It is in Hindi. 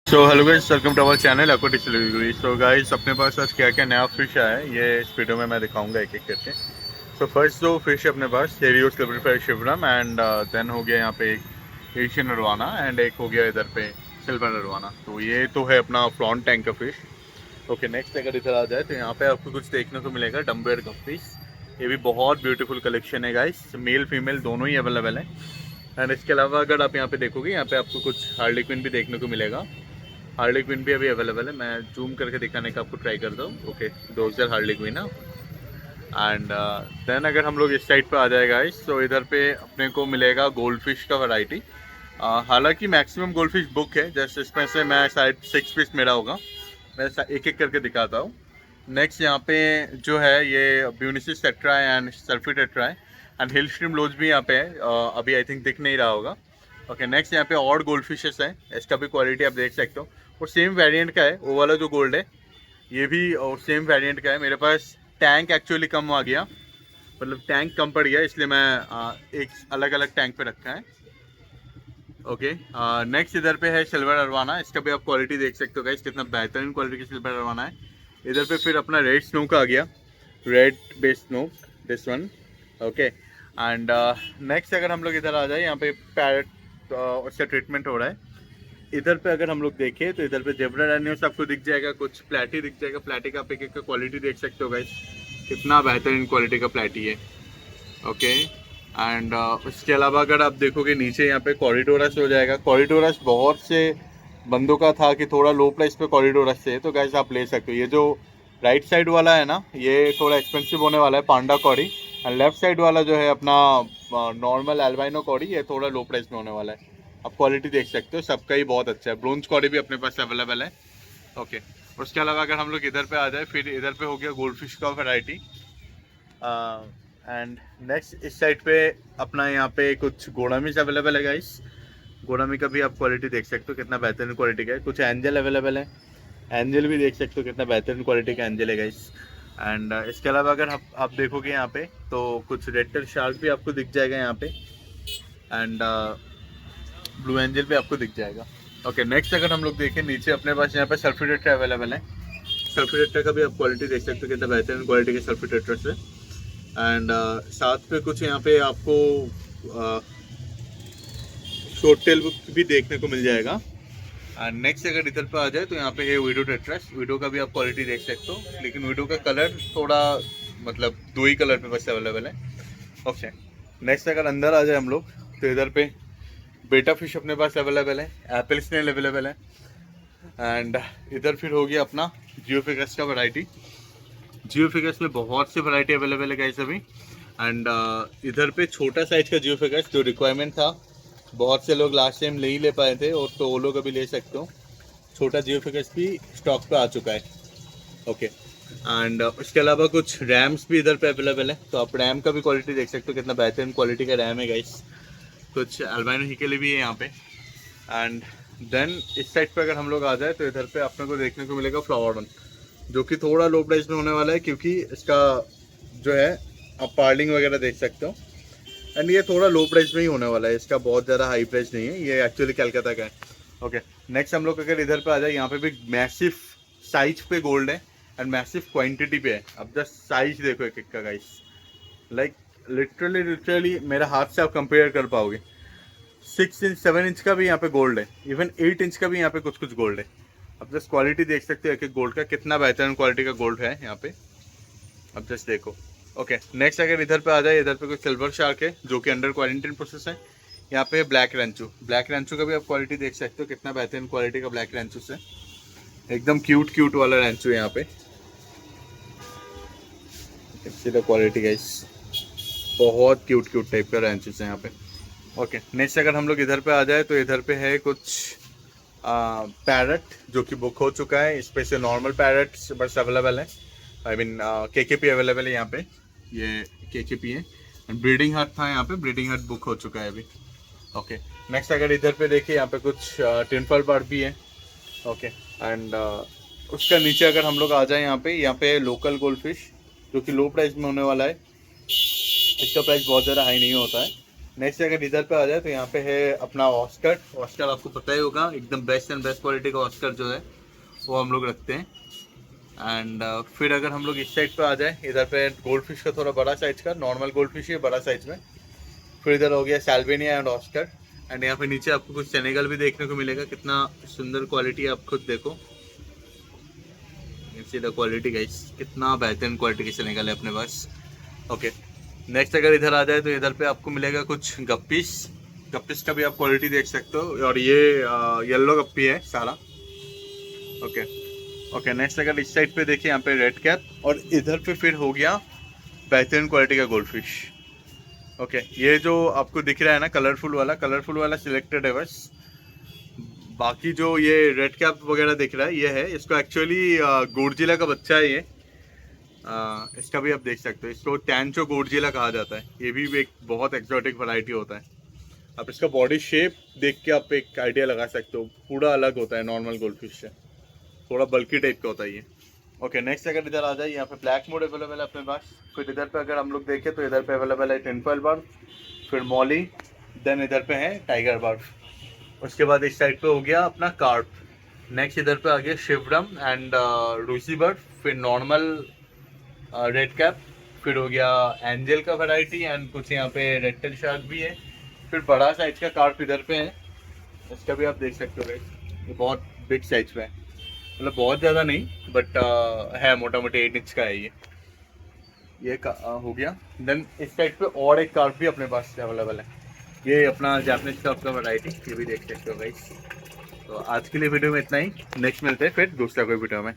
So hello guys, welcome to our channel aquatic delivery. So guys, अपने पास आज क्या क्या नया फिश आया है ये इस वीडियो में मैं दिखाऊंगा एक एक करके। सो फर्स्ट जो फिश है अपने पास हेरियोस लिबरिफाइड शिवरम एंड देन हो गया यहाँ पे एक एशियन नरवाना एंड एक हो गया इधर पे सिल्वर नरवाना। तो ये तो है अपना फ्रॉन्ट टैंक का फिश। ओके, नेक्स्ट अगर इधर आ जाए तो यहाँ पे आपको कुछ देखने को मिलेगा डम्बेयर गप्पीज। ये भी बहुत ब्यूटीफुल कलेक्शन है गाइस, मेल फीमेल दोनों ही अवेलेबल है। एंड इसके अलावा अगर आप यहाँ पे देखोगे, यहाँ पे आपको कुछ हार्लिक्विन भी देखने को मिलेगा। हार्ली क्विन भी अभी अवेलेबल है, मैं जूम करके दिखाने का आपको ट्राई करता हूँ। ओके, डोजर हार्ली क्विन है। एंड देन अगर हम लोग इस साइड पे आ जाएगा इस, तो इधर पे अपने को मिलेगा गोल्ड फिश का वैरायटी। हालांकि मैक्सिमम गोल्ड फिश बुक है, जैसे इसमें से मैं शायद 6 पीस मेरा होगा। मैं एक एक करके दिखाता हूँ। नेक्स्ट यहाँ पे जो है ये ब्यूनिसिस टेट्रा एंड सल्फी टेट्रा है एंड हिल स्ट्रीम लोज भी यहाँ पे है। अभी आई थिंक दिख नहीं रहा होगा। ओके, नेक्स्ट यहाँ पे और गोल्ड फिशेस है, इसका भी क्वालिटी आप देख सकते हो और सेम वेरिएंट का है। वो वाला जो गोल्ड है ये भी और सेम वेरिएंट का है। मेरे पास टैंक एक्चुअली कम आ गया, मतलब टैंक कम पड़ गया, इसलिए मैं एक अलग अलग टैंक पे रखा है। ओके, नेक्स्ट इधर पे है सिल्वर अरवाना। इसका भी आप क्वालिटी देख सकते हो गाइस, कितना बेहतरीन क्वालिटी की सिल्वर अरवाना है। इधर पे फिर अपना रेड स्नोक आ गया, red base snooker, this one. Okay, and next अगर हम लोग इधर आ जाए, यहाँ पे पैरट उसका ट्रीटमेंट हो रहा है। इधर पे अगर हम लोग देखें तो इधर पे जेब्रा रैनियोस आपको दिख जाएगा, कुछ प्लेटी दिख जाएगा। प्लेटी का आप एक एक का क्वालिटी देख सकते हो गाइस, कितना बेहतरीन क्वालिटी का प्लेटी है। ओके, एंड उसके अलावा अगर आप देखोगे नीचे यहाँ पे कॉरिडोरस हो जाएगा। कॉरिडोरस बहुत से बंदों का था कि थोड़ा लो प्राइस पे कॉरिडोरस से, तो गाइस आप ले सकते हो। ये जो राइट साइड वाला है ना, ये थोड़ा एक्सपेंसिव होने वाला है, पांडा कॉरी। एंड लेफ्ट साइड वाला जो है अपना नॉर्मल एल्बाइनो कॉरी, ये थोड़ा लो प्राइस में होने वाला है। आप क्वालिटी देख सकते हो, सबका ही बहुत अच्छा है। ब्रोंज कॉरी भी अपने पास अवेलेबल है। ओके, उसके अलावा अगर हम लोग इधर पे आ जाए, फिर इधर पे हो गया गोल्ड फिश का वैरायटी। एंड नेक्स्ट इस साइड पे अपना यहाँ पे कुछ गोडामिस अवेलेबल है गाइस। गोडामी का भी आप क्वालिटी देख सकते हो, कितना बेहतरीन क्वालिटी का है। कुछ एंजल अवेलेबल है, एंजल भी देख सकते हो, कितना बेहतरीन क्वालिटी का एंजल है गाइस। एंड इसके अलावा अगर आप देखोगे यहाँ पे तो कुछ रेड टेल शार्क भी आपको दिख जाएगा यहाँ पे। एंड ब्लू एंजल भी आपको दिख जाएगा। ओके, नेक्स्ट अगर हम लोग देखें नीचे, अपने पास यहाँ पे सल्फेटेट्रा अवेलेबल है। सल्फेटेट्रा का भी आप क्वालिटी देख सकते हो, कितना बेहतरीन क्वालिटी के सल्फेटेट्रा से। एंड साथ पे कुछ यहाँ पे आपको शॉर्ट टेल भी देखने को मिल जाएगा। एंड नेक्स्ट अगर इधर पे आ जाए तो यहाँ पे है वीडो टेट्रस। वीडो का भी आप क्वालिटी देख सकते हो, लेकिन वीडो का कलर थोड़ा, मतलब दो ही कलर पे बस अवेलेबल है। ओके, नेक्स्ट अगर अंदर आ जाए हम लोग, तो इधर पे बेटा फिश अपने पास अवेलेबल है, एप्पल स्नेल अवेलेबल है। एंड इधर फिर हो गया अपना जियोफिगस का वैरायटी। जियोफिगस में बहुत सी वैरायटी अवेलेबल है गाइस अभी। एंड इधर पे छोटा साइज का जियोफिगस जो रिक्वायरमेंट था, बहुत से लोग लास्ट टाइम नहीं ले पाए थे, और तो वो लोग अभी ले सकते हो। छोटा जियोफिगस भी स्टॉक पे आ चुका है। ओके, एंड उसके अलावा कुछ रैम्स भी इधर पे अवेलेबल है, तो आप रैम का भी क्वालिटी देख सकते हो, कितना बेहतरीन क्वालिटी का रैम है गाइस। कुछ अल्बाइनो हिकेले भी है यहाँ पे। एंड देन इस साइड पे अगर हम लोग आ जाए तो इधर पे अपने को देखने को मिलेगा फ्लावरडन, जो कि थोड़ा लो प्राइस में होने वाला है, क्योंकि इसका जो है आप पार्लिंग वगैरह देख सकते हो। एंड ये थोड़ा लो प्राइस में ही होने वाला है, इसका बहुत ज़्यादा हाई प्राइस नहीं है, ये एक्चुअली कलकत्ता का है। ओके, नेक्स्ट हम लोग अगर इधर पे आ जाए, यहाँ पे भी मैसिव साइज पे गोल्ड है एंड मैसिव क्वांटिटी पे है। अब जस्ट साइज देखो एक एक का गाइस, लाइक लिटरली मेरा हाथ से आप कंपेयर कर पाओगे। 6 इंच 7 इंच का भी यहाँ पे गोल्ड है, इवन 8 इंच का भी यहाँ पे कुछ कुछ गोल्ड है। अब जस्ट क्वालिटी देख सकते हो एक एक गोल्ड का, कितना बेहतरीन क्वालिटी का गोल्ड है यहाँ पे। अब जस्ट देखो। ओके, नेक्स्ट अगर इधर पे आ जाए, इधर पे कोई सिल्वर शार्क है जो कि अंडर क्वारंटाइन प्रोसेस है। यहाँ पे ब्लैक रेंचू, ब्लैक रेंचू का भी आप क्वालिटी देख सकते हो, कितना बेहतरीन क्वालिटी का ब्लैक रेंचू है। एकदम क्यूट क्यूट वाला रेंचू है यहाँ पे, क्वालिटी गाइस, बहुत क्यूट क्यूट टाइप का रेंचू है यहाँ पे। ओके, नेक्स्ट अगर हम लोग इधर पे आ जाए तो इधर पे है कुछ पैरट जो कि बुक हो चुका है। इस पे से नॉर्मल पैरट बस अवेलेबल है, आई मीन केकेपी अवेलेबल है यहाँ पे, ये केकेपी है। ब्रीडिंग हट था यहाँ पे, ब्रीडिंग हट बुक हो चुका है अभी। ओके, नेक्स्ट अगर इधर पे देखिए, यहाँ पे कुछ टिनफल बर्ड भी है। ओके, एंड उसका नीचे अगर हम लोग आ जाए, यहाँ पे लोकल गोल्ड फिश जो कि लो प्राइस में होने वाला है। इसका प्राइस बहुत ज़्यादा हाई नहीं होता है, नेक्स्ट अगर इधर पे आ जाए तो यहाँ पे है अपना ऑस्कर। ऑस्कर आपको पता ही होगा, एकदम बेस्ट एंड बेस्ट क्वालिटी का ऑस्कर जो है वो हम लोग रखते हैं। एंड फिर अगर हम लोग इस साइड पे आ जाए, इधर पे गोल्ड फिश का थोड़ा बड़ा साइज का, नॉर्मल गोल्ड फिश है बड़ा साइज में। फिर इधर हो गया सैल्वेनिया एंड ऑस्कर। एंड यहाँ पे नीचे आपको कुछ सेनेगल भी देखने को मिलेगा, कितना सुंदर क्वालिटी है, आप खुद देखो। सी द क्वालिटी गाइस, कितना बेहतरीन क्वालिटी की सेनेगल है अपने पास। ओके, नेक्स्ट अगर इधर आ जाए तो इधर पे आपको मिलेगा कुछ गप्पीस। गप्पीस का भी आप क्वालिटी देख सकते हो, और ये येलो गप्पी है सारा। ओके ओके, नेक्स्ट अगर इस साइड पे देखिए, यहाँ पे रेड कैप, और इधर पे फिर हो गया बेहतरीन क्वालिटी का गोल्ड फिश। ओके, ये जो आपको दिख रहा है ना कलरफुल वाला सिलेक्टेड है बस। बाकी जो ये रेड कैप वगैरह दिख रहा है ये है, इसको एक्चुअली गोडजिला का बच्चा है ये। इसका भी आप देख सकते हो, इसको टैंचो गोडजिला कहा जाता है। ये भी एक बहुत एक्सोटिक वैरायटी होता है। आप इसका बॉडी शेप देख के आप एक आइडिया लगा सकते हो, पूरा अलग होता है नॉर्मल गोल्ड फिश से, थोड़ा बल्की टाइप का होता है ये। ओके, नेक्स्ट अगर इधर आ जाए, यहाँ पे ब्लैक मोड अवेलेबल है अपने पास। फिर इधर पे अगर हम लोग देखें तो इधर पे अवेलेबल है टिनफॉइल बार्ब, फिर मॉली, देन इधर पे है टाइगर बार्ब। उसके बाद इस साइड पे हो गया अपना कार्प। नेक्स्ट इधर पे आ गया शिवरम एंड रूसी बर्ड, फिर नॉर्मल रेड कैप, फिर हो गया एंजल का वैरायटी, एंड कुछ यहाँ पे रेड टेल शार्क भी है। फिर बड़ा साइज का कार्प इधर पे है, इसका भी आप देख सकते हो गाइस, ये बहुत बिग साइज पे है, मतलब बहुत ज़्यादा नहीं बट है, मोटा मोटी 8 इंच का है ये हो गया। देन इस साइड पे और एक कार्प भी अपने पास अवेलेबल है, ये अपना जापानीज कार्प का वैरायटी, ये भी देख सकते हो गाइस। तो आज के लिए वीडियो में इतना ही, नेक्स्ट मिलते हैं फिर दूसरा कोई वीडियो में।